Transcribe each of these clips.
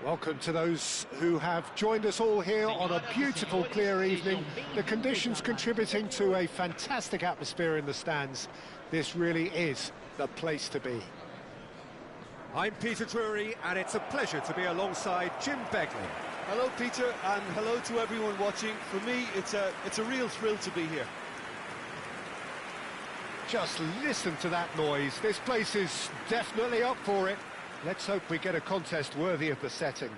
Welcome to those who have joined us all here on a beautiful, clear evening. The conditions contributing to a fantastic atmosphere in the stands. This really is the place to be. I'm Peter Drury, and it's a pleasure to be alongside Jim Begley. Hello, Peter, and hello to everyone watching. For me, it's a real thrill to be here. Just listen to that noise. This place is definitely up for it. Let's hope we get a contest worthy of the setting.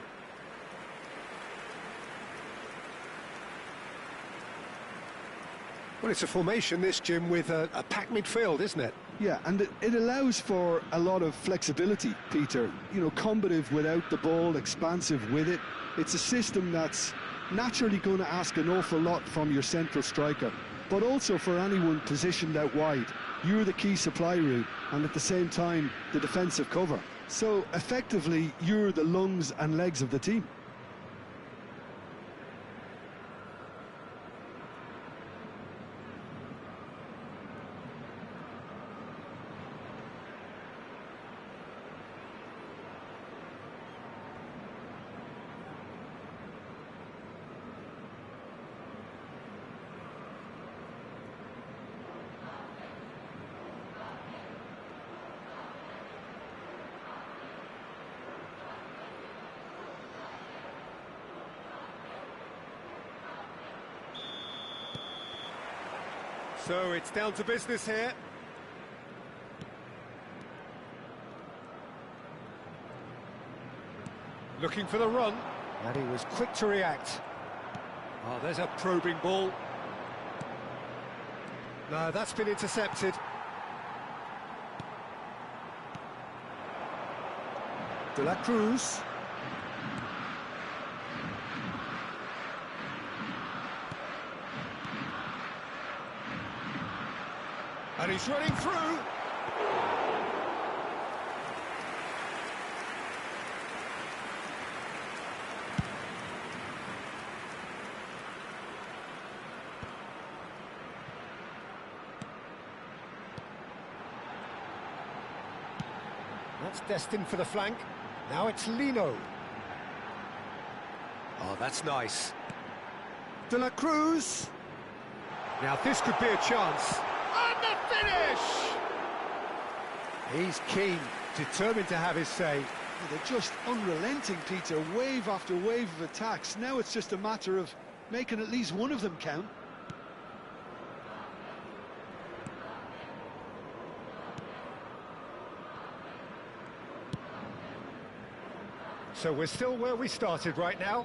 Well, it's a formation, this, Jim, with a packed midfield, isn't it? Yeah, and it allows for a lot of flexibility, Peter. You know, combative without the ball, expansive with it. It's a system that's naturally going to ask an awful lot from your central striker, but also for anyone positioned out wide. You're the key supply route, and at the same time, the defensive cover. So, effectively, you're the lungs and legs of the team. So it's down to business here. Looking for the run. And he was quick to react. Oh, there's a probing ball. No, that's been intercepted. De la Cruz. And he's running through. That's destined for the flank. Now it's Lino. Oh, that's nice. De la Cruz. Now this could be a chance. And the finish! He's keen, determined to have his say. Well, they're just unrelenting, Peter. Wave after wave of attacks. Now it's just a matter of making at least one of them count. So we're still where we started right now.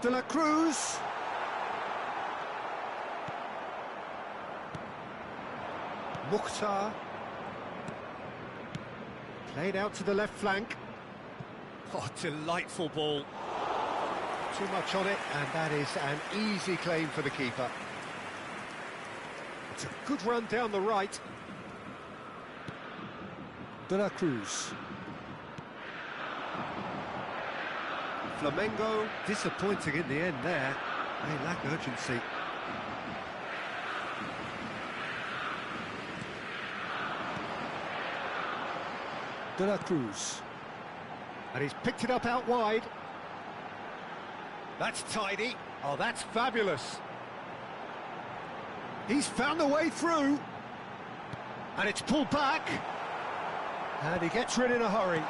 De la Cruz. Mukhtar. Played out to the left flank. Oh, delightful ball. Too much on it, and that is an easy claim for the keeper. It's a good run down the right. De la Cruz. Flamengo disappointing in the end there. They lack urgency. De la Cruz. And he's picked it up out wide. That's tidy. Oh, that's fabulous. He's found a way through. And it's pulled back. And he gets rid in a hurry.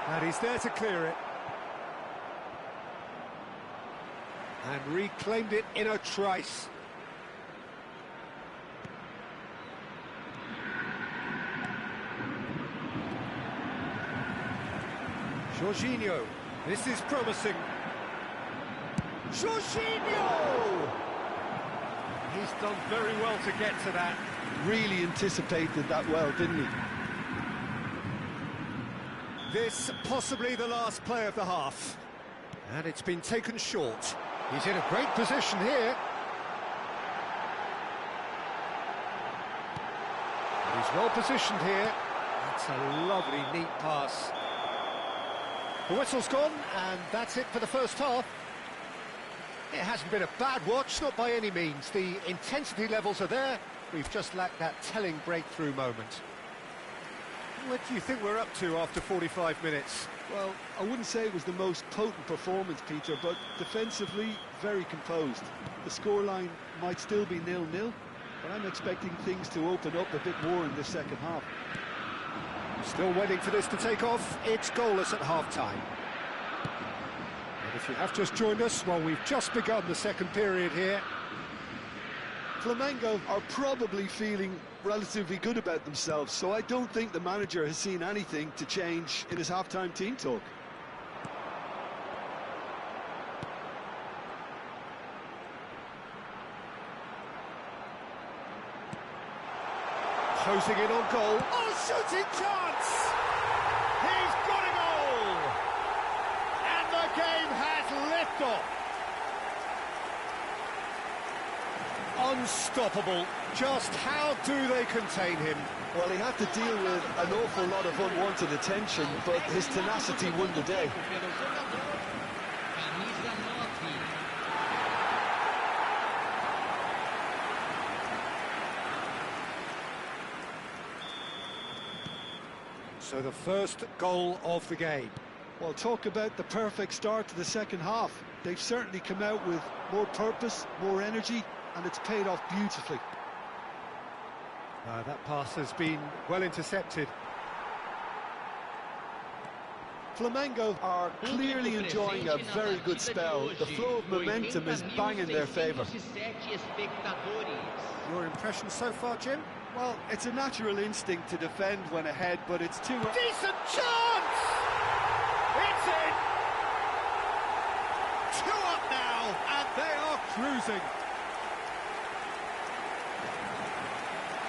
And he's there to clear it. And reclaimed it in a trice. Jorginho, this is promising. Jorginho! He's done very well to get to that. Really anticipated that well, didn't he? This possibly the last play of the half. And it's been taken short. He's in a great position here. And he's well positioned here. That's a lovely, neat pass. The whistle's gone, and that's it for the first half. It hasn't been a bad watch, not by any means. The intensity levels are there. We've just lacked that telling breakthrough moment. What do you think we're up to after 45 minutes? Well, I wouldn't say it was the most potent performance, Peter, but defensively, very composed. The scoreline might still be 0-0, but I'm expecting things to open up a bit more in the second half. Still waiting for this to take off. It's goalless at half-time. And if you have just joined us, well, we've just begun the second period here. Flamengo are probably feeling relatively good about themselves, so I don't think the manager has seen anything to change in his half-time team talk. Closing in on goal. Oh, shooting chance! He's got a goal! And the game has liftoff. Unstoppable. Just how do they contain him? Well, he had to deal with an awful lot of unwanted attention, but his tenacity won the day. So the first goal of the game. Well, talk about the perfect start to the second half. They've certainly come out with more purpose, more energy, and it's paid off beautifully. That pass has been well intercepted. Flamengo are clearly enjoying a very good spell. The flow of momentum is bang in their favour. Your impression so far, Jim? Well, it's a natural instinct to defend when ahead, but it's too... Decent chance! It's in! 2 up now, and they are cruising.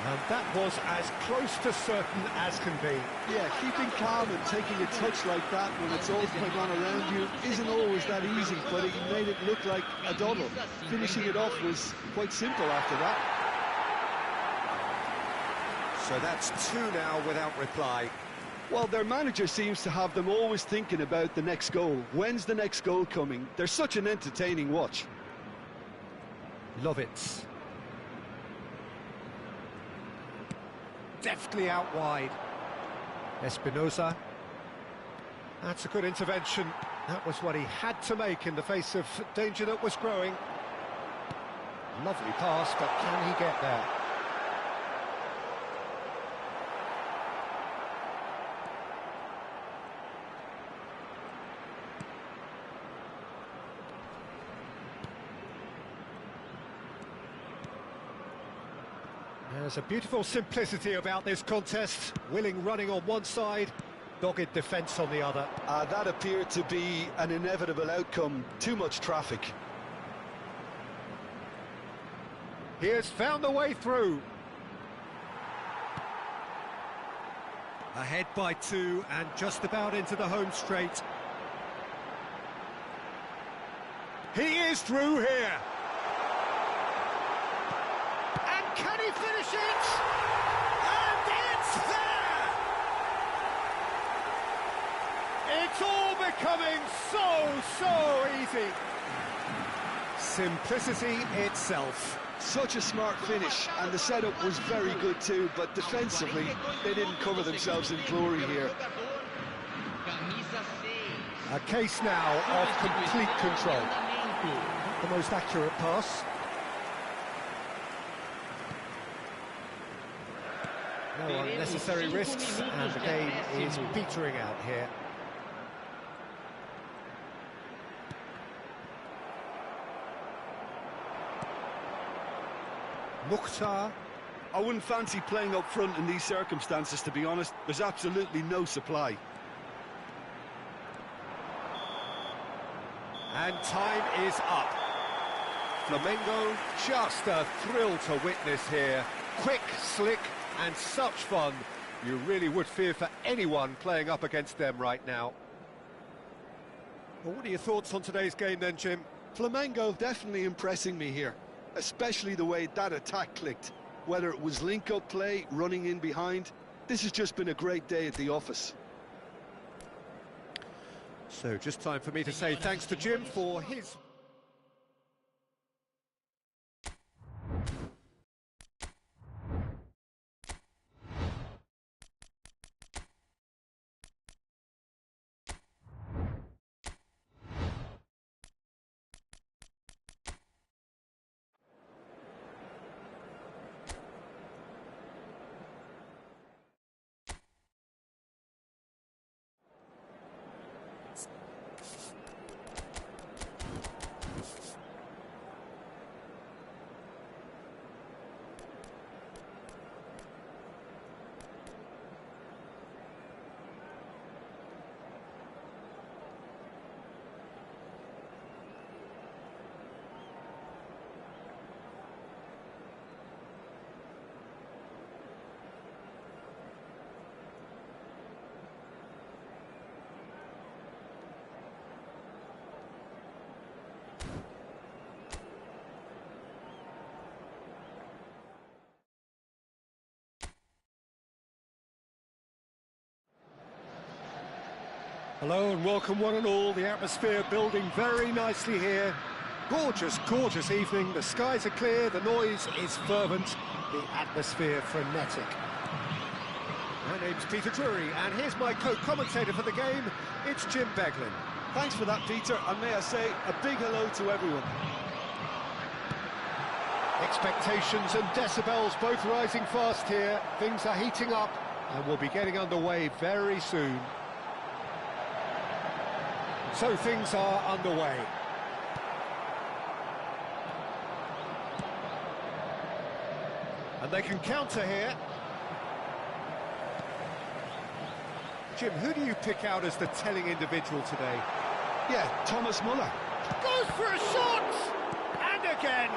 And that was as close to certain as can be. Yeah, keeping calm and taking a touch like that when it's all going on around you isn't always that easy, but he made it look like a doddle. Finishing it off was quite simple after that. So that's 2 now without reply. Well, their manager seems to have them always thinking about the next goal. When's the next goal coming? They're such an entertaining watch. Lovitz. Deftly out wide. Espinosa. That's a good intervention. That was what he had to make in the face of danger that was growing. Lovely pass, but can he get there? There's a beautiful simplicity about this contest. Willing running on one side, dogged defence on the other. That appeared to be an inevitable outcome. Too much traffic. He has found the way through. Ahead by 2 and just about into the home straight. He is through here. Can he finish it? And it's there! It's all becoming so easy. Simplicity itself. Such a smart finish, and the setup was very good too, but defensively, they didn't cover themselves in glory here. A case now of complete control. The most accurate pass. No unnecessary risks, and the game is petering out here. Mukhtar. I wouldn't fancy playing up front in these circumstances, to be honest. There's absolutely no supply. And time is up. Flamengo, just a thrill to witness here. Quick, slick, and such fun. You really would fear for anyone playing up against them right now. Well, what are your thoughts on today's game then, Jim? Flamengo definitely impressing me here, especially the way that attack clicked. Whether it was link-up play, running in behind, this has just been a great day at the office. So just time for me to say thanks to Jim for his... Hello and welcome one and all. The atmosphere building very nicely here. Gorgeous, gorgeous evening. The skies are clear, the noise is fervent, the atmosphere frenetic. My name's Peter Drury, and here's my co-commentator for the game. It's Jim Beglin. Thanks for that, Peter, and may I say a big hello to everyone. Expectations and decibels both rising fast here. Things are heating up and we'll be getting underway very soon. So things are underway. And they can counter here. Jim, who do you pick out as the telling individual today? Yeah, Thomas Muller. Goes for a shot! And again!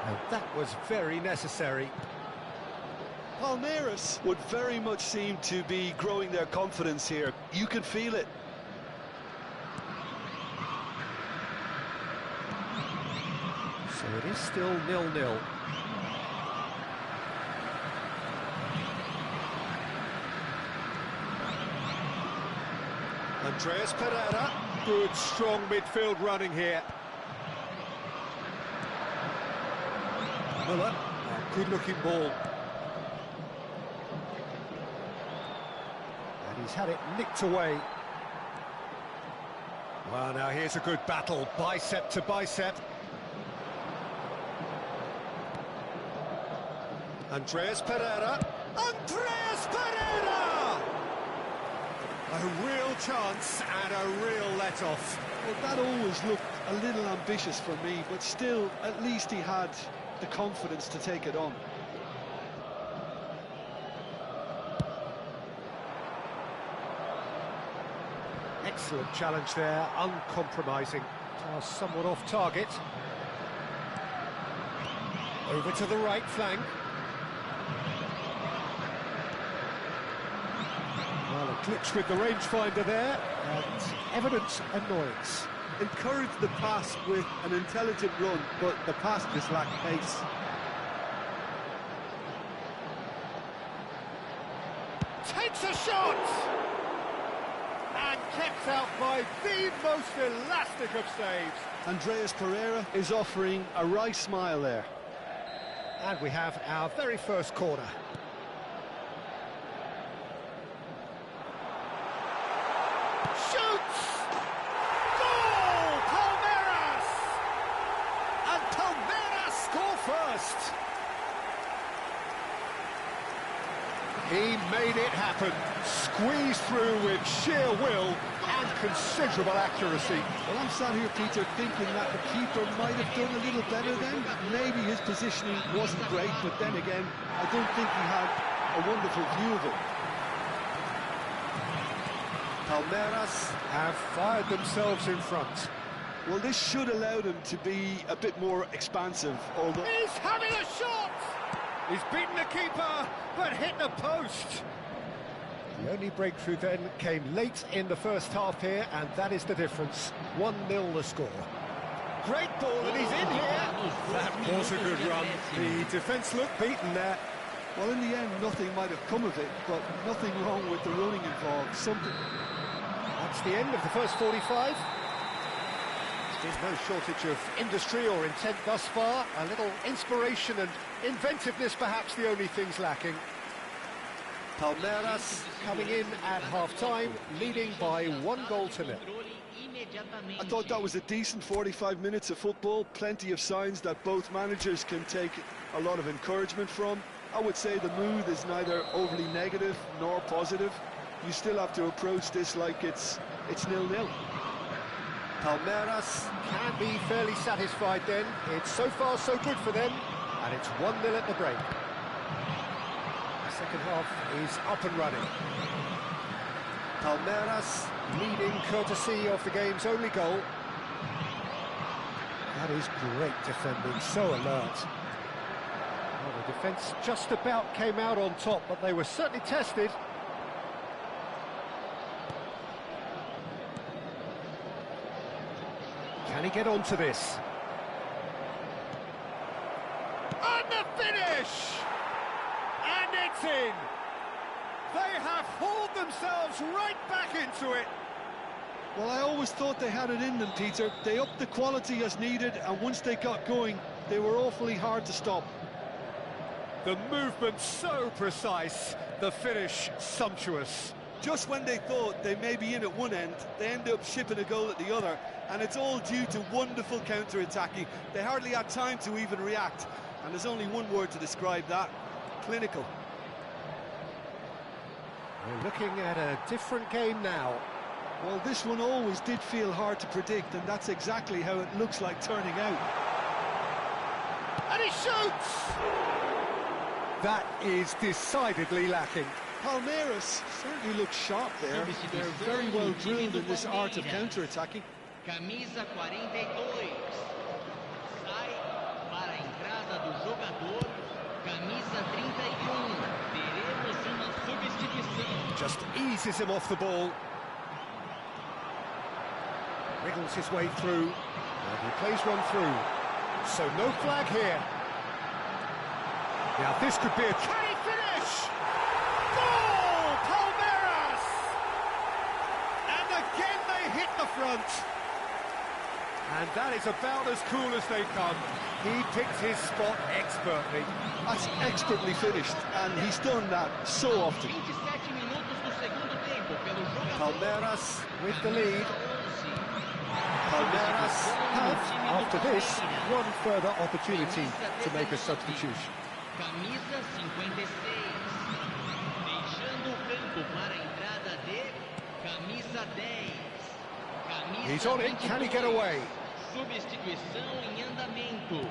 And that was very necessary. Palmeiras would very much seem to be growing their confidence here. You can feel it. So it is still 0-0. Andreas Pereira, good strong midfield running here. Muller, a good looking ball. And he's had it nicked away. Well, now here's a good battle, bicep to bicep. Andreas Pereira. Andreas Pereira! A real chance and a real let-off. Well, that always looked a little ambitious for me, but still, at least he had the confidence to take it on. Excellent challenge there, uncompromising. Somewhat off target. Over to the right flank. Well, a glitch with the rangefinder there, and evident annoyance. Encourage the pass with an intelligent run, but the pass just lacked pace. Takes a shot! And kept out by the most elastic of saves. Andreas Pereira is offering a wry smile there. And we have our very first corner. Shoots! Goal! Palmeiras! And Palmeiras score first. He made it happen. Squeezed through with sheer will and considerable accuracy. Well, I'm sat here, Peter, thinking that the keeper might have done a little better then. Maybe his positioning wasn't great, but then again, I don't think he had a wonderful view of it. Palmeiras have fired themselves in front. Well, this should allow them to be a bit more expansive, although... He's having a shot! He's beaten the keeper, but hit the post. The only breakthrough then came late in the first half here, and that is the difference. 1-0 the score. Great ball, and he's in here. That was a good run. The defence looked beaten there. Well, in the end, nothing might have come of it, but nothing wrong with the running involved. Something... That's the end of the first 45. There's no shortage of industry or intent thus far. A little inspiration and inventiveness, perhaps the only things lacking. Palmeiras coming in at half-time, leading by 1-0. I thought that was a decent 45 minutes of football. Plenty of signs that both managers can take a lot of encouragement from. I would say the mood is neither overly negative nor positive. You still have to approach this like it's 0-0. Palmeiras can be fairly satisfied then. It's so far so good for them, and it's 1-0 at the break. The second half is up and running. Palmeiras leading courtesy of the game's only goal. That is great defending, so alert. Well, the defence just about came out on top, but they were certainly tested. Can he get onto this? And the finish! And it's in! They have hauled themselves right back into it. Well, I always thought they had it in them, Peter. They upped the quality as needed, and once they got going, they were awfully hard to stop. The movement so precise, the finish sumptuous. Just when they thought they may be in at one end, they end up shipping a goal at the other, and it's all due to wonderful counter-attacking. They hardly had time to even react, and there's only one word to describe that: clinical. We're looking at a different game now. Well, this one always did feel hard to predict, and that's exactly how it looks like turning out. And he shoots! That is decidedly lacking. Palmeiras certainly looks sharp there. They're very well drilled in this art of counter-attacking. Camisa 42. Sai para a entrada do jogador. Camisa 31. Teremos uma substituição. Just eases him off the ball. Wriggles his way through. And he plays one through. So no flag here. Now this could be a... Can he finish? Goal! Palmeiras! And again they hit the front. And that is about as cool as they come. He picked his spot expertly. That's expertly finished, and he's done that so often. 27 minutos do segundo tempo pelo jogador. Palmeiras with the lead. Palmeiras have, after this, one further opportunity to make a substitution. Camisa 56. Deixando o campo para a entrada de camisa 10. Camisa He's on it, can he get away? Substituição em andamento.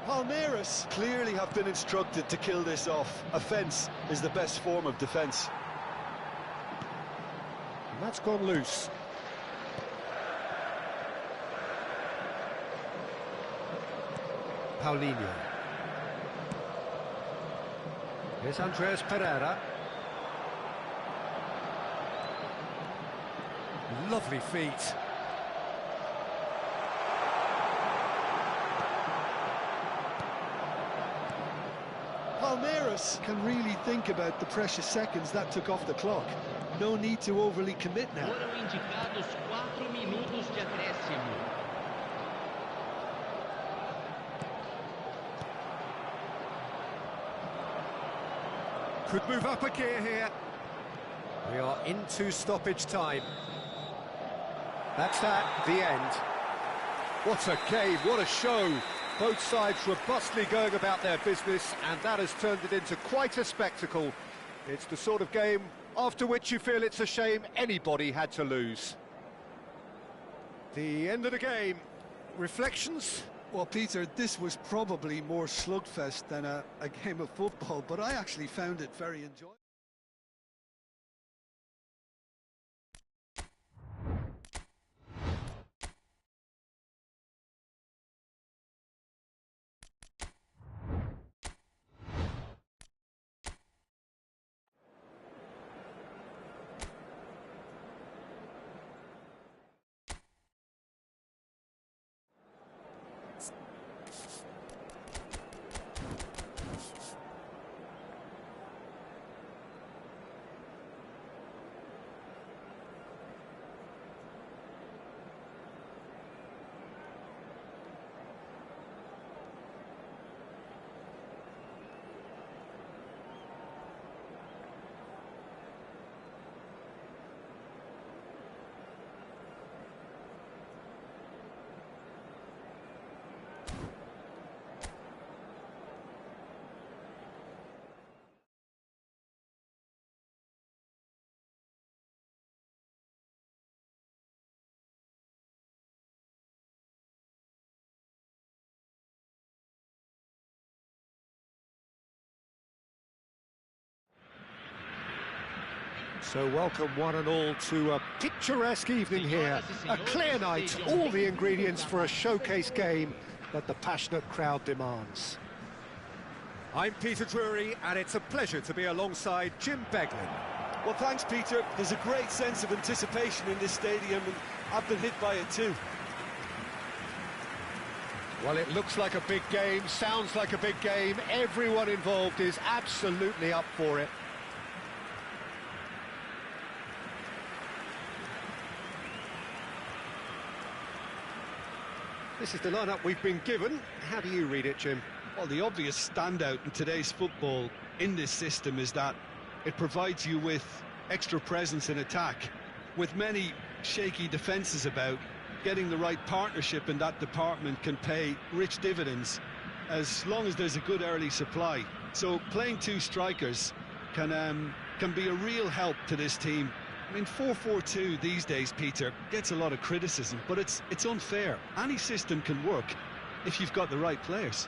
Palmeiras clearly have been instructed to kill this off. Offence is the best form of defence. And that's gone loose. Paulinho. Here's Andreas Pereira. Lovely feet. Palmeiras can really think about the precious seconds that took off the clock. No need to overly commit now. Foram indicados 4 minutos de acréscimo. Could move up a gear here. We are into stoppage time. That's that, the end. What a game, what a show. Both sides robustly going about their business, and that has turned it into quite a spectacle. It's the sort of game after which you feel it's a shame anybody had to lose. The end of the game. Reflections? Well, Peter, this was probably more slugfest than a game of football, but I actually found it very enjoyable. So welcome one and all to a picturesque evening here. A clear night, all the ingredients for a showcase game that the passionate crowd demands. I'm Peter Drury, and it's a pleasure to be alongside Jim Beglin. Well, thanks, Peter. There's a great sense of anticipation in this stadium, and I've been hit by it too. Well, it looks like a big game, sounds like a big game. Everyone involved is absolutely up for it. This is the lineup we've been given. How do you read it, Jim? Well, the obvious standout in today's football in this system is that it provides you with extra presence in attack. With many shaky defences about, getting the right partnership in that department can pay rich dividends as long as there's a good early supply. So playing two strikers can be a real help to this team. I mean, 4-4-2 these days, Peter, gets a lot of criticism, but it's unfair. Any system can work if you've got the right players.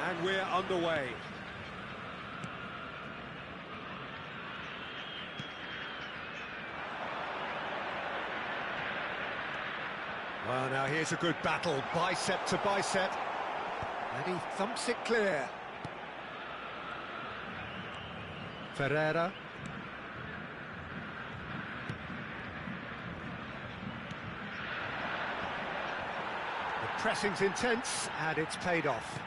And we're underway. Well, now here's a good battle, bicep to bicep. And he thumps it clear. Ferreira. The pressing's intense, and it's paid off.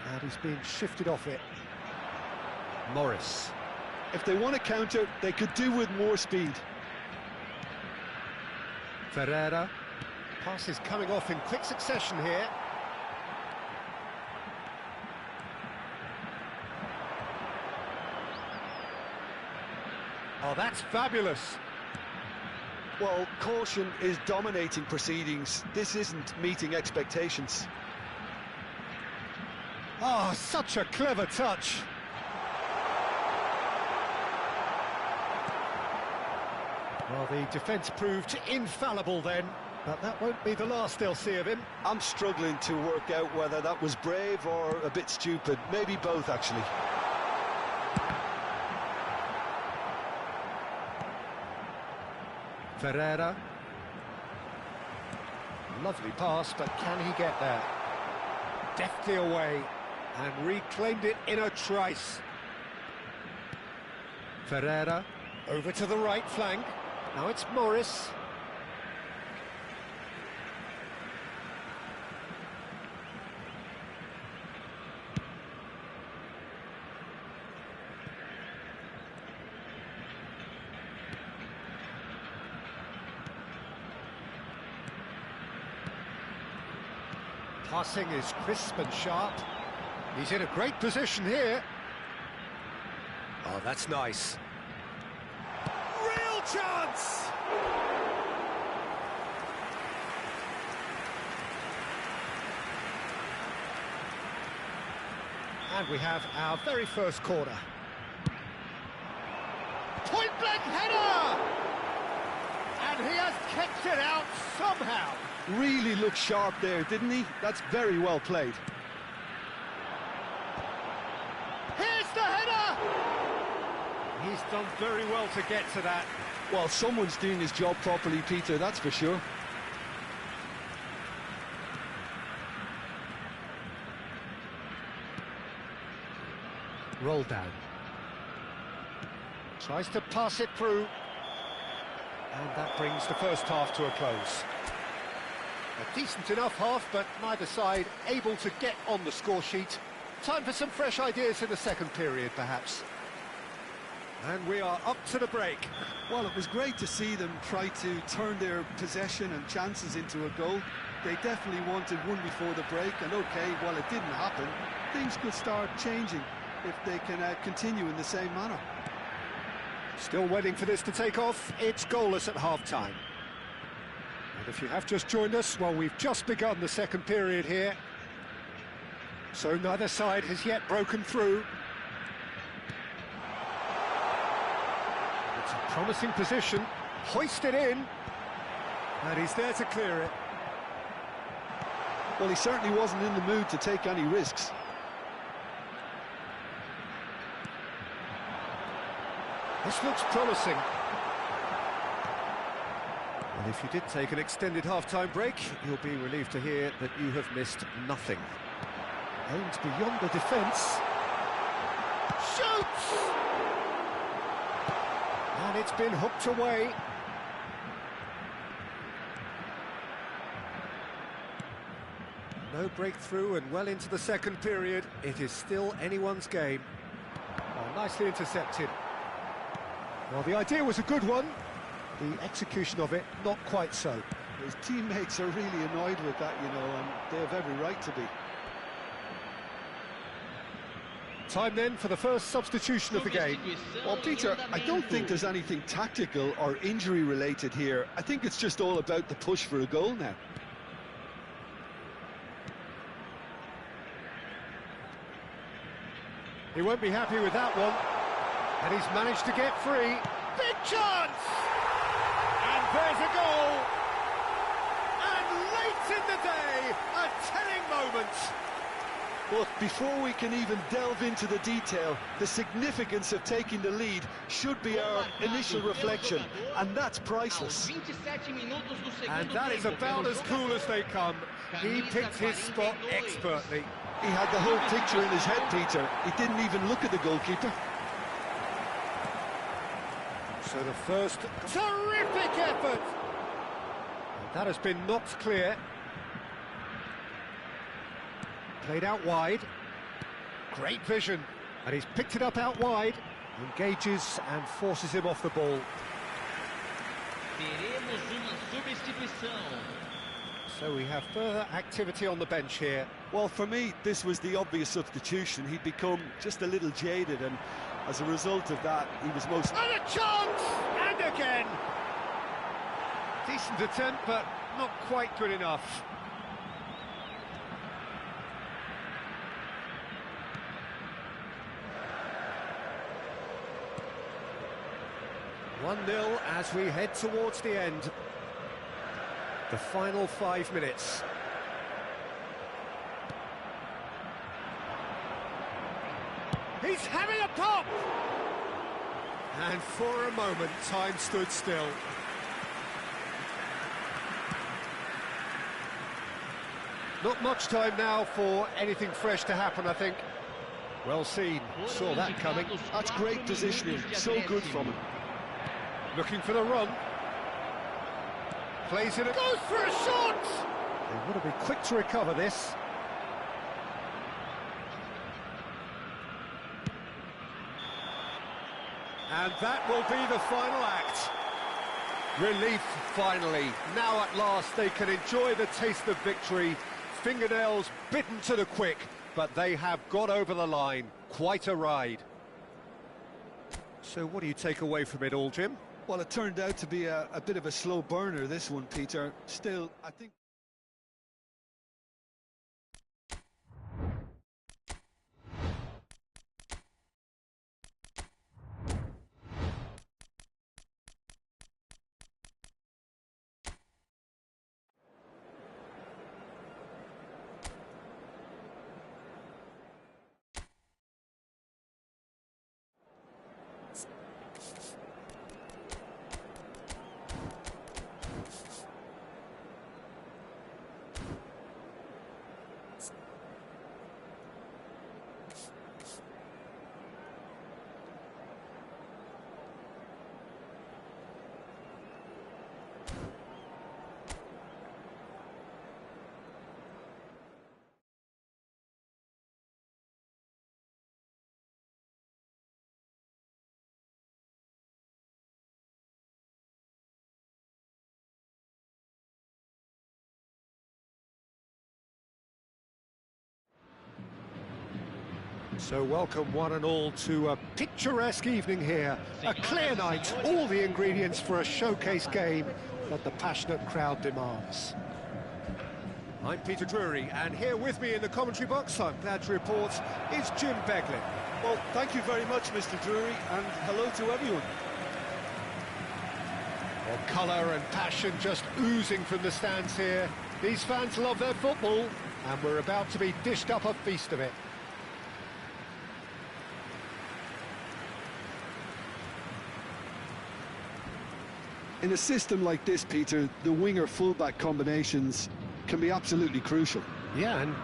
And he's being shifted off it. Morris. If they want to counter, they could do with more speed. Ferreira. Passes coming off in quick succession here. Oh, that's fabulous. Well, caution is dominating proceedings. This isn't meeting expectations. Oh, such a clever touch. Well, the defence proved infallible then, but that won't be the last they'll see of him. I'm struggling to work out whether that was brave or a bit stupid. Maybe both, actually. Ferreira. Lovely pass, but can he get there? Deftly away, and reclaimed it in a trice. Ferreira, over to the right flank. Now it's Morris. Passing is crisp and sharp. He's in a great position here. Oh, that's nice. Real chance! And we have our very first corner. Point-blank header! And he has kept it out somehow. Really looked sharp there, didn't he? That's very well played. Here's the header! He's done very well to get to that. Well, someone's doing his job properly, Peter, that's for sure. Roll down. Tries to pass it through. And that brings the first half to a close. A decent enough half, but neither side able to get on the score sheet. Time for some fresh ideas in the second period, perhaps. And we are up to the break. Well, it was great to see them try to turn their possession and chances into a goal. They definitely wanted one before the break, and okay, while it didn't happen, things could start changing if they can continue in the same manner. Still waiting for this to take off. It's goalless at half-time. And if you have just joined us, well, we've just begun the second period here. So neither side has yet broken through. It's a promising position. Hoisted in. And he's there to clear it. Well, he certainly wasn't in the mood to take any risks. This looks promising. And if you did take an extended half-time break, you'll be relieved to hear that you have missed nothing. Aims beyond the defence. Shoots! And it's been hooked away. No breakthrough and well into the second period. It is still anyone's game. Oh, nicely intercepted. Well, the idea was a good one. The execution of it, not quite so. His teammates are really annoyed with that, you know, and they have every right to be. Time then for the first substitution of the game. Well, Peter, I don't think there's anything tactical or injury-related here. I think it's just all about the push for a goal now. He won't be happy with that one. And he's managed to get free. Big chance! And there's a goal! And late in the day, a telling moment. But before we can even delve into the detail, the significance of taking the lead should be our initial reflection, and that's priceless. And that is about as cool as they come. He picked his spot expertly. He had the whole picture in his head, Peter. He didn't even look at the goalkeeper. So the first terrific effort. And that has been knocked clear. Played out wide. Great vision. And he's picked it up out wide. Engages and forces him off the ball. So we have further activity on the bench here. Well, for me, this was the obvious substitution. He'd become just a little jaded, and as a result of that, he was most... And a chance! And again! Decent attempt, but not quite good enough. (1-0) as we head towards the end. The final 5 minutes. He's having a pop! And for a moment, time stood still. Not much time now for anything fresh to happen, I think. Well seen, saw that coming. That's great positioning, so good from him. Looking for the run. Plays it, Goes for a shot! They want to be quick to recover this. And that will be the final act. Relief, finally. Now at last they can enjoy the taste of victory. Fingernails bitten to the quick, but they have got over the line. Quite a ride. So what do you take away from it all, Jim? Well, it turned out to be a bit of a slow burner, this one, Peter. Still, I think... So welcome one and all to a picturesque evening here. A clear night, all the ingredients for a showcase game that the passionate crowd demands. I'm Peter Drury, and here with me in the commentary box, I'm glad to report, is Jim Beglin. Well, thank you very much, Mr. Drury, and hello to everyone. Well, colour and passion just oozing from the stands here. These fans love their football, and we're about to be dished up a feast of it. In a system like this, Peter, the winger-fullback combinations can be absolutely crucial. Yeah, and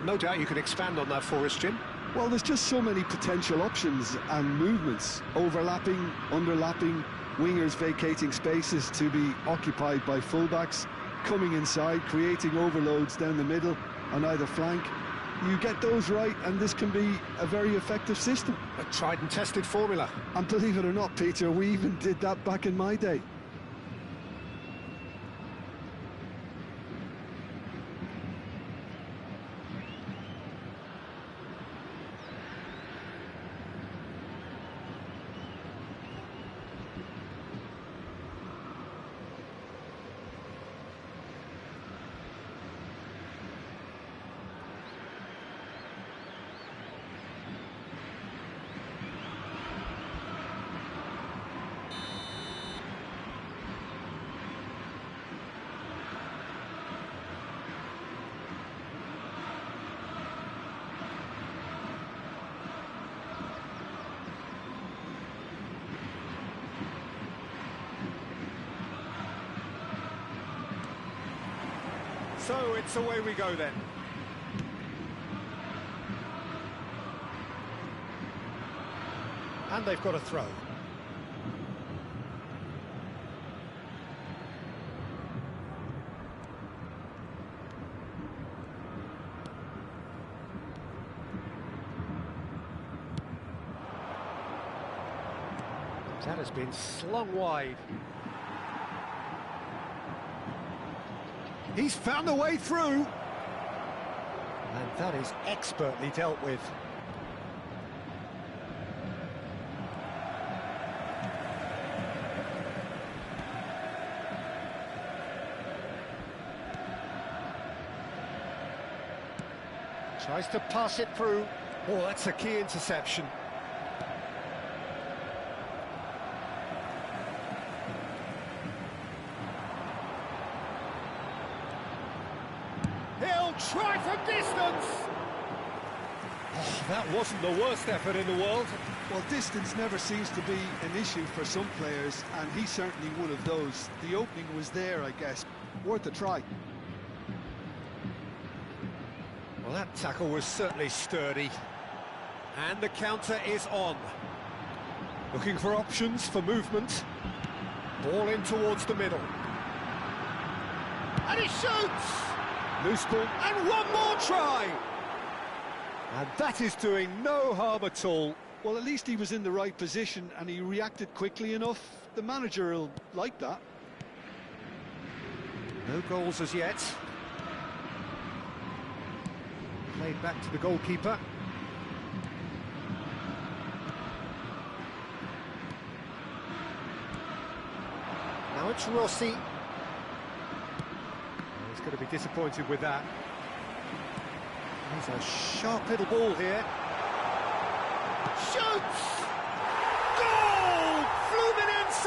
no doubt you can expand on that for us, Jim. Well, there's just so many potential options and movements. Overlapping, underlapping, wingers vacating spaces to be occupied by fullbacks, coming inside, creating overloads down the middle on either flank. You get those right, and this can be a very effective system. A tried and tested formula. And believe it or not, Peter, we even did that back in my day. So it's away we go then. And they've got a throw. That has been slung wide. He's found a way through. And that is expertly dealt with. Tries to pass it through. Oh, that's a key interception. He'll try from distance. Oh, that wasn't the worst effort in the world. Well, distance never seems to be an issue for some players, and he's certainly one of those. The opening was there, I guess. Worth a try. Well, that tackle was certainly sturdy. And the counter is on. Looking for options for movement. Ball in towards the middle. And he shoots! Loose ball, and one more try! And that is doing no harm at all. Well, at least he was in the right position and he reacted quickly enough. The manager will like that. No goals as yet. Played back to the goalkeeper. Now it's Rossi. He's going to be disappointed with that. He's a sharp little ball here. Shoots! Goal! Fluminense!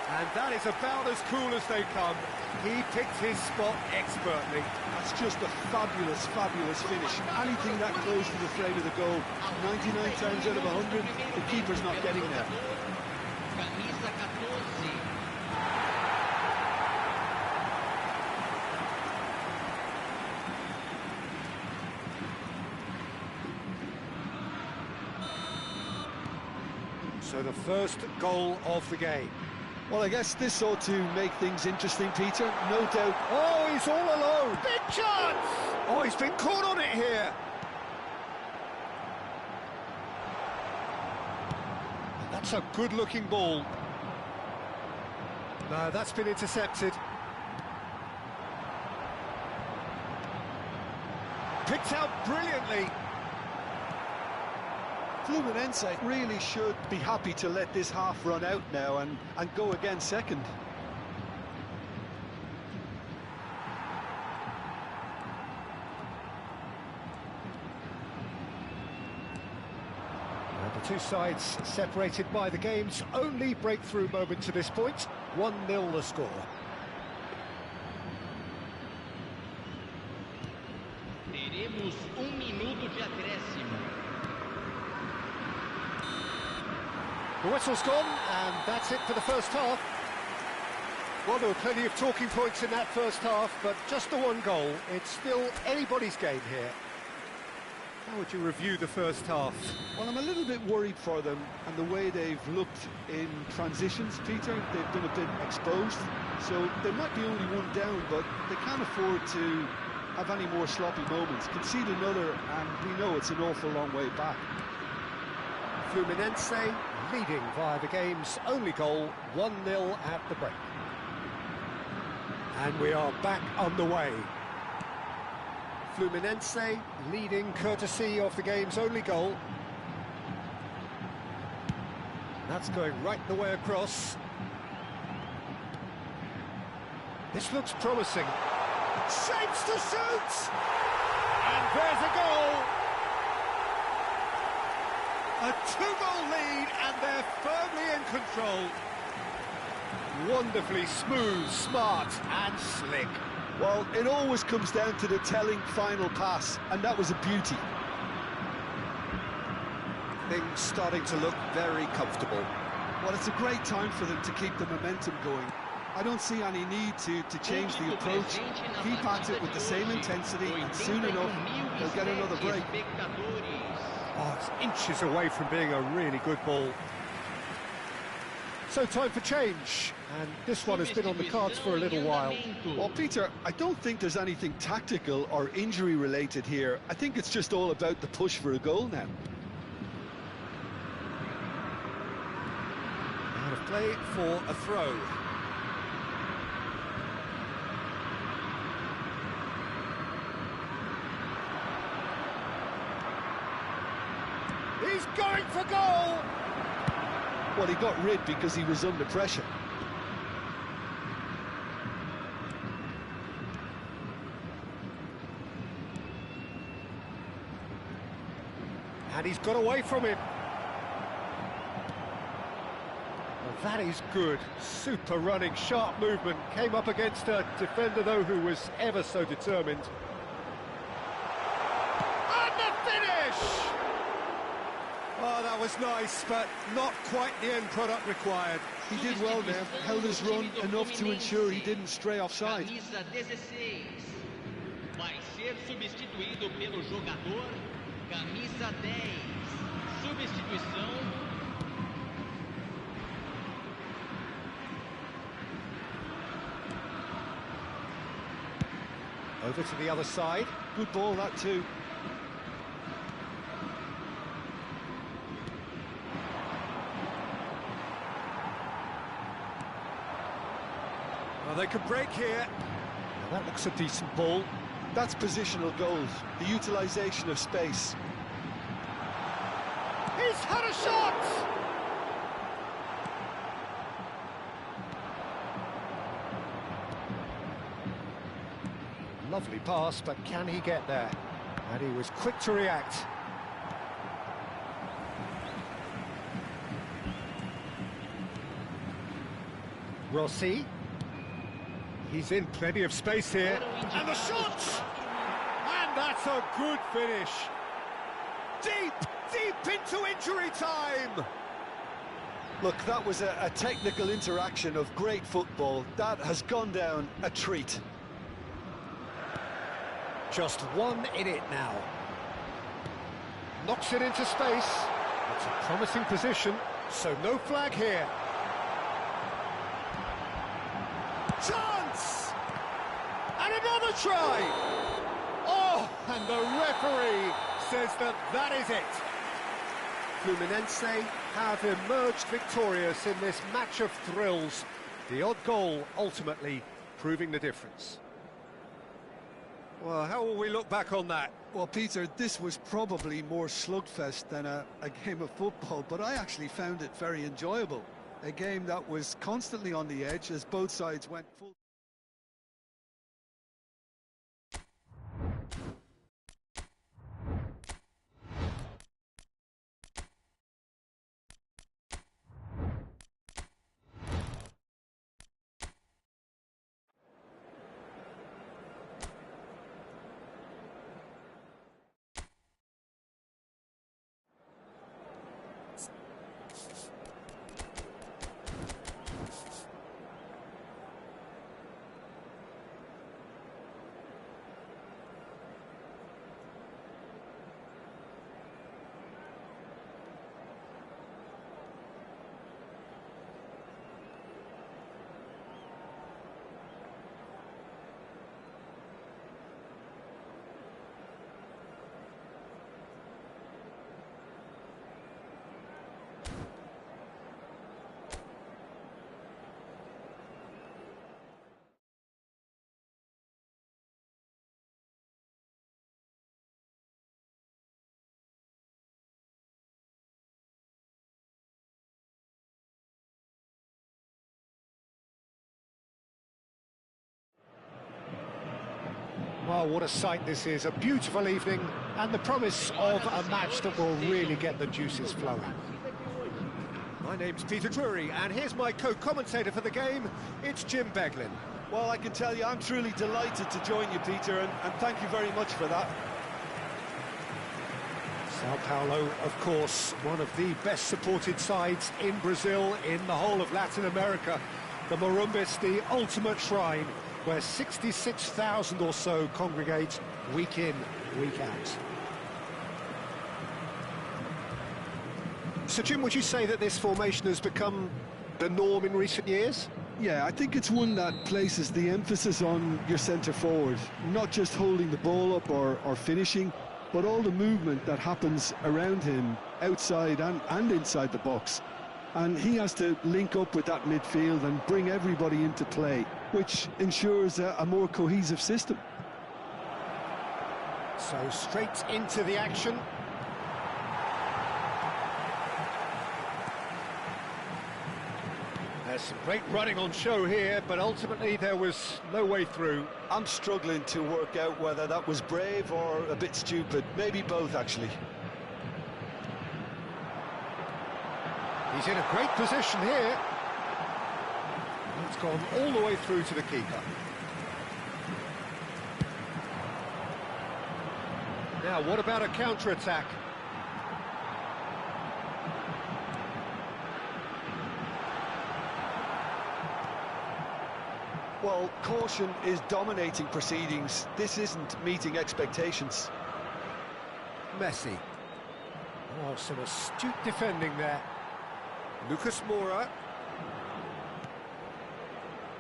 And that is about as cool as they come. He picked his spot expertly. That's just a fabulous, fabulous finish. Anything that close to the frame of the goal, 99 times out of 100, the keeper's not getting there. Camisa 14. So the first goal of the game. Well, I guess this ought to make things interesting, Peter, no doubt. Oh, he's all alone. Big chance! Oh, he's been caught on it here. That's a good-looking ball. No, that's been intercepted. Picked out brilliantly. Fluminense really should be happy to let this half run out now and go again second. The two sides separated by the game's only breakthrough moment to this point. 1-0 the score. Teremos minuto de acréscimo. The whistle's gone, and that's it for the first half. Well, there were plenty of talking points in that first half, but just the one goal. It's still anybody's game here. How would you review the first half? Well, I'm a little bit worried for them and the way they've looked in transitions, Peter. They've been a bit exposed, so they might be only one down, but they can't afford to have any more sloppy moments. Concede another, and we know it's an awful long way back. Fluminense leading via the game's only goal, 1-0 at the break. And we are back underway. Fluminense leading courtesy of the game's only goal. That's going right the way across. This looks promising. Shapes to shoot! And there's a goal! A two-goal lead, and they're firmly in control. Wonderfully smooth, smart and slick. Well, it always comes down to the telling final pass, and that was a beauty. Things starting to look very comfortable. Well, it's a great time for them to keep the momentum going. I don't see any need to change the approach. Keep at it with the same intensity, and soon enough, they'll get another break. Oh, it's inches away from being a really good ball. So time for change, and this one has been on the cards for a little while. Well, Peter, I don't think there's anything tactical or injury related here. I think it's just all about the push for a goal now. Out of play for a throw. He's going for goal! Well, he got rid because he was under pressure. And he's got away from him. Well, that is good. Super running, sharp movement. Came up against a defender, though, who was ever so determined. And the finish! Oh, that was nice, but not quite the end product required. He did well there, held his run enough to ensure he didn't stray offside. Camisa 16. Vai ser substituído pelo jogador camisa 10. Substituição. Over to the other side. Good ball, that too. Well, they could break here. Well, that looks a decent ball. That's positional goals, the utilisation of space. He's had a shot! Lovely pass, but can he get there? And he was quick to react. Rossi. He's in plenty of space here. And the shot! And that's a good finish. Deep into injury time! Look, that was a technical interaction of great football. That has gone down a treat. Just one in it now. Knocks it into space. It's a promising position, so no flag here. Chance! And another try! Oh, and the referee says that that is it. Fluminense have emerged victorious in this match of thrills. The odd goal ultimately proving the difference. Well, how will we look back on that? Well, Peter, this was probably more slugfest than a game of football, but I actually found it very enjoyable. A game that was constantly on the edge as both sides went full. Well, what a sight this is, a beautiful evening, and the promise of a match that will really get the juices flowing. My name's Peter Drury, and here's my co-commentator for the game, it's Jim Beglin. Well, I can tell you, I'm truly delighted to join you, Peter, and thank you very much for that. São Paulo, of course, one of the best supported sides in Brazil, in the whole of Latin America. The Morumbis, the ultimate shrine, where 66,000 or so congregate week in, week out. So, Jim, would you say that this formation has become the norm in recent years? Yeah, I think it's one that places the emphasis on your centre forward, not just holding the ball up or finishing, but all the movement that happens around him, outside and inside the box. And he has to link up with that midfield and bring everybody into play, which ensures a more cohesive system. So straight into the action. There's some great running on show here, but ultimately there was no way through. I'm struggling to work out whether that was brave or a bit stupid. Maybe both, actually. He's in a great position here. It's gone all the way through to the keeper. Now, what about a counter-attack? Well, caution is dominating proceedings. This isn't meeting expectations. Messi. Oh, some astute defending there. Lucas Moura.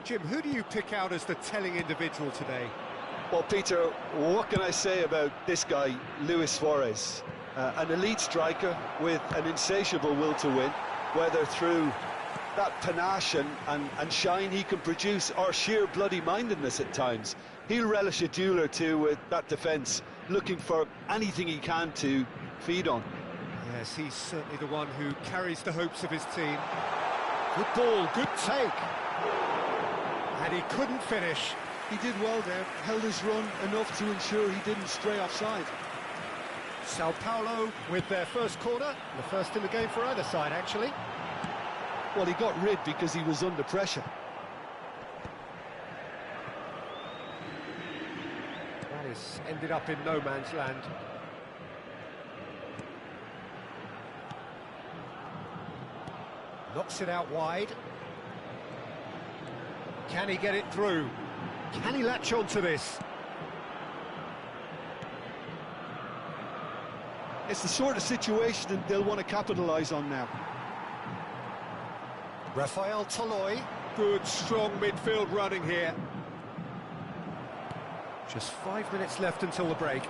Jim, who do you pick out as the telling individual today? Well, Peter, what can I say about this guy, Luis Suarez? An elite striker with an insatiable will to win, whether through that panache and shine he can produce, or sheer bloody-mindedness at times. He'll relish a duel or two with that defence, looking for anything he can to feed on. Yes, he's certainly the one who carries the hopes of his team. Good ball, good take. And he couldn't finish. He did well there, held his run enough to ensure he didn't stray offside. São Paulo with their first corner, the first in the game for either side, actually. Well, he got rid because he was under pressure. That has ended up in no man's land. Knocks it out wide. Can he get it through? Can he latch on to this? It's the sort of situation that they'll want to capitalise on now. Rafael Toloi, good strong midfield running here. Just 5 minutes left until the break.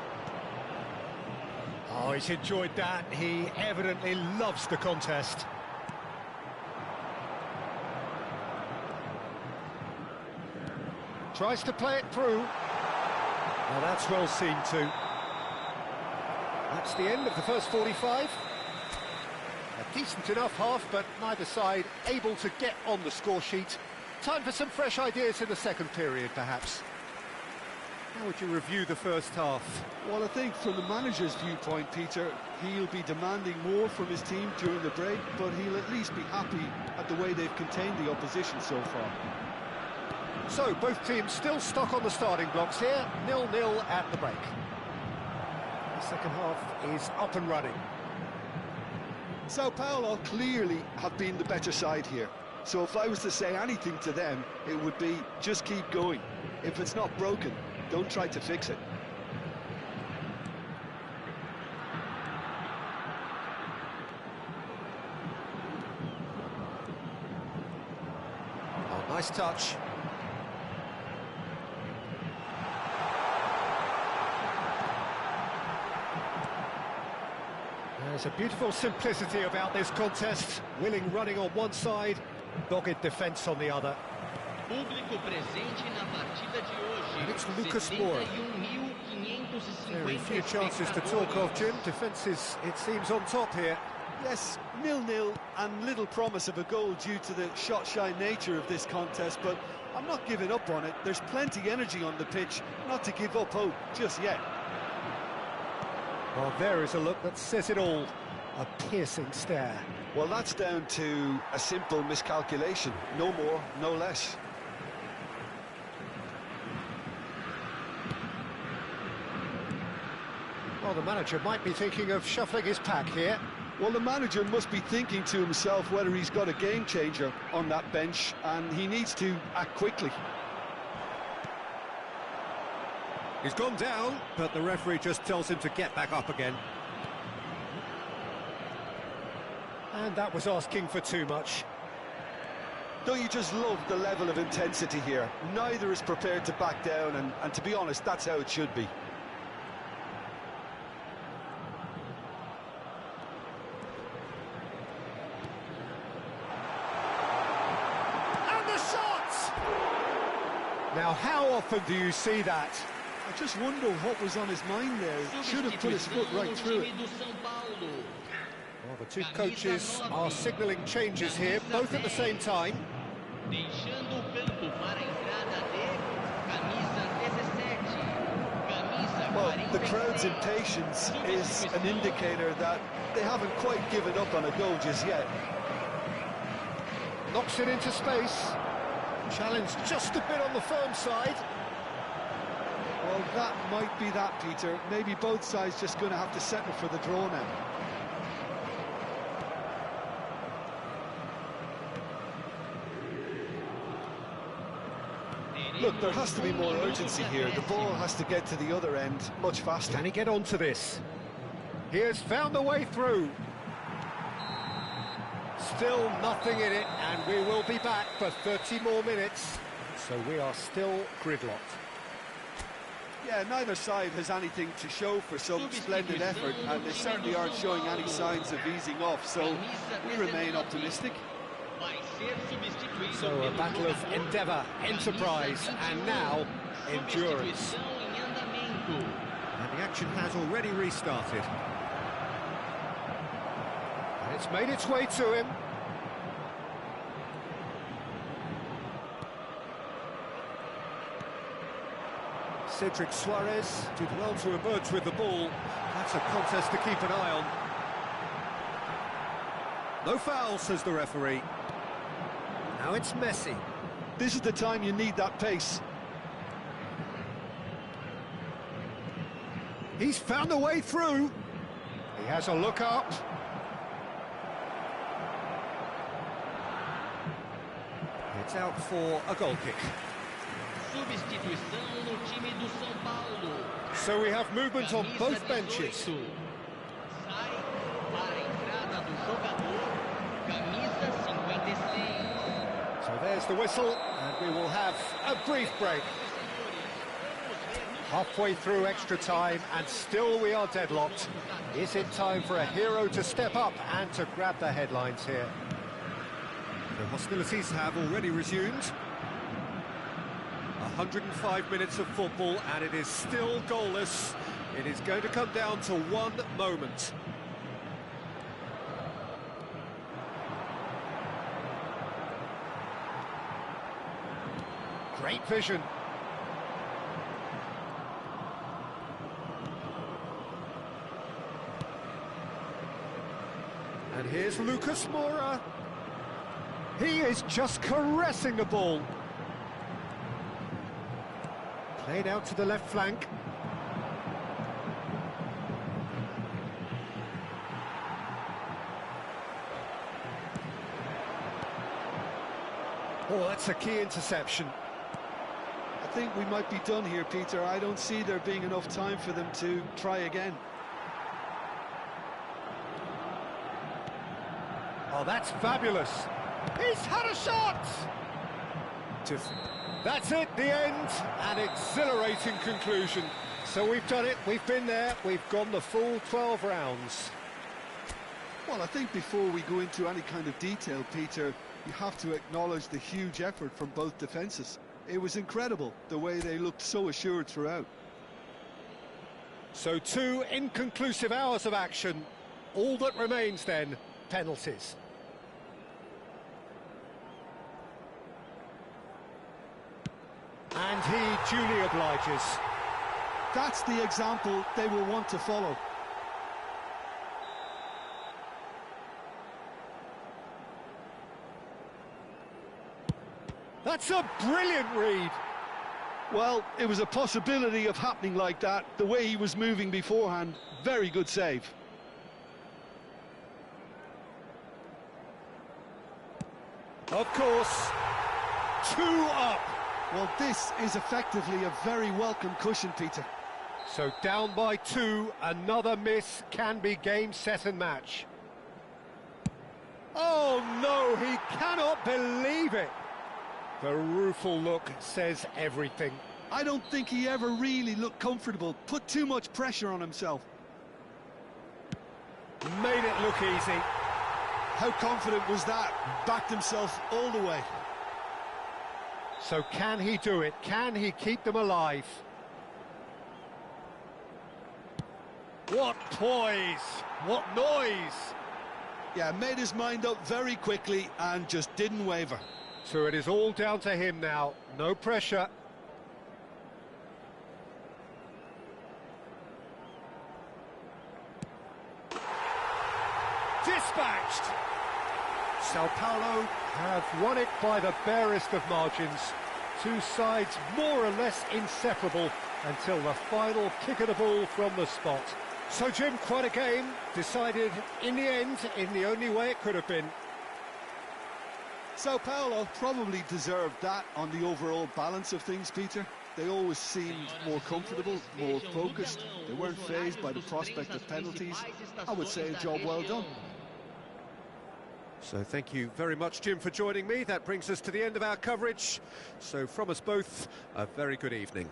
Oh, he's enjoyed that. He evidently loves the contest. Tries to play it through. Well, that's well seen too. That's the end of the first 45. A decent enough half, but neither side able to get on the score sheet. Time for some fresh ideas in the second period, perhaps. How would you review the first half? Well, I think from the manager's viewpoint, Peter, he'll be demanding more from his team during the break, but he'll at least be happy at the way they've contained the opposition so far. So, both teams still stuck on the starting blocks here, 0-0 at the break. The second half is up and running. São Paulo clearly have been the better side here. So if I was to say anything to them, it would be just keep going. If it's not broken, don't try to fix it. Oh, nice touch. There's a beautiful simplicity about this contest. Willing running on one side, dogged defence on the other. Público presente na partida de hoje. And it's Lucas Moura. Very few chances to talk of, Jim. Defence is, it seems, on top here. Yes, 0-0 and little promise of a goal due to the shot-shy nature of this contest, but I'm not giving up on it. There's plenty energy on the pitch, not to give up hope just yet. Well, there is a look that says it all. A piercing stare. Well, that's down to a simple miscalculation. No more, no less. Well, the manager might be thinking of shuffling his pack here. Well, the manager must be thinking to himself whether he's got a game changer on that bench, and he needs to act quickly. He's gone down, but the referee just tells him to get back up again. And that was asking for too much. Don't you just love the level of intensity here? Neither is prepared to back down, and to be honest, that's how it should be. Now, how often do you see that? I just wonder what was on his mind there. He should have put his foot right through it. Well, the two coaches are signalling changes here, both at the same time. Well, the crowd's impatience is an indicator that they haven't quite given up on a goal just yet. Knocks it into space. Challenge just a bit on the firm side. Well, that might be that, Peter. Maybe both sides just going to have to settle for the draw now. Look, there has to be more urgency here. The ball has to get to the other end much faster. Can he get onto this? He has found a way through. Still nothing in it, and we will be back for 30 more minutes. So we are still gridlocked. Yeah, neither side has anything to show for some splendid effort, and they certainly aren't showing any signs of easing off, so we remain optimistic. So a battle of endeavour, enterprise, and now endurance. And the action has already restarted. And it's made its way to him. Cedric Suarez did well to emerge with the ball. That's a contest to keep an eye on. No foul, says the referee. Now it's Messi. This is the time you need that pace. He's found a way through. He has a look up. It's out for a goal kick. So we have movement on both benches. So there's the whistle, and we will have a brief break. Halfway through extra time, and still we are deadlocked. Is it time for a hero to step up and to grab the headlines here? The hostilities have already resumed. 105 minutes of football, and it is still goalless. It is going to come down to one moment. Great vision. And here's Lucas Moura. He is just caressing the ball. Played out to the left flank. Oh, that's a key interception. I think we might be done here, Peter. I don't see there being enough time for them to try again. Oh, that's fabulous. He's had a shot! That's it, the end, an exhilarating conclusion. So we've done it, we've been there, we've gone the full 12 rounds. Well, I think before we go into any kind of detail, Peter, you have to acknowledge the huge effort from both defences. It was incredible, the way they looked so assured throughout. So 2 inconclusive hours of action. All that remains then, penalties. And he duly obliges. That's the example they will want to follow. That's a brilliant read. Well, it was a possibility of happening like that. The way he was moving beforehand, very good save. Of course, 2 up. Well, this is effectively a very welcome cushion, Peter. So down by 2, another miss can be game, set and match. Oh no, he cannot believe it. The rueful look says everything. I don't think he ever really looked comfortable, put too much pressure on himself. Made it look easy. How confident was that? Backed himself all the way. So can he do it? Can he keep them alive? What poise! What noise! Yeah, made his mind up very quickly and just didn't waver. So it is all down to him now. No pressure. Dispatched! São Paulo have won it by the barest of margins. Two sides more or less inseparable until the final kick of the ball from the spot. So, Jim, quite a game, decided in the end in the only way it could have been. São Paulo probably deserved that on the overall balance of things, Peter. They always seemed more comfortable, more focused. They weren't fazed by the prospect of penalties. I would say a job well done. So thank you very much, Jim, for joining me. That brings us to the end of our coverage. So from us both, a very good evening.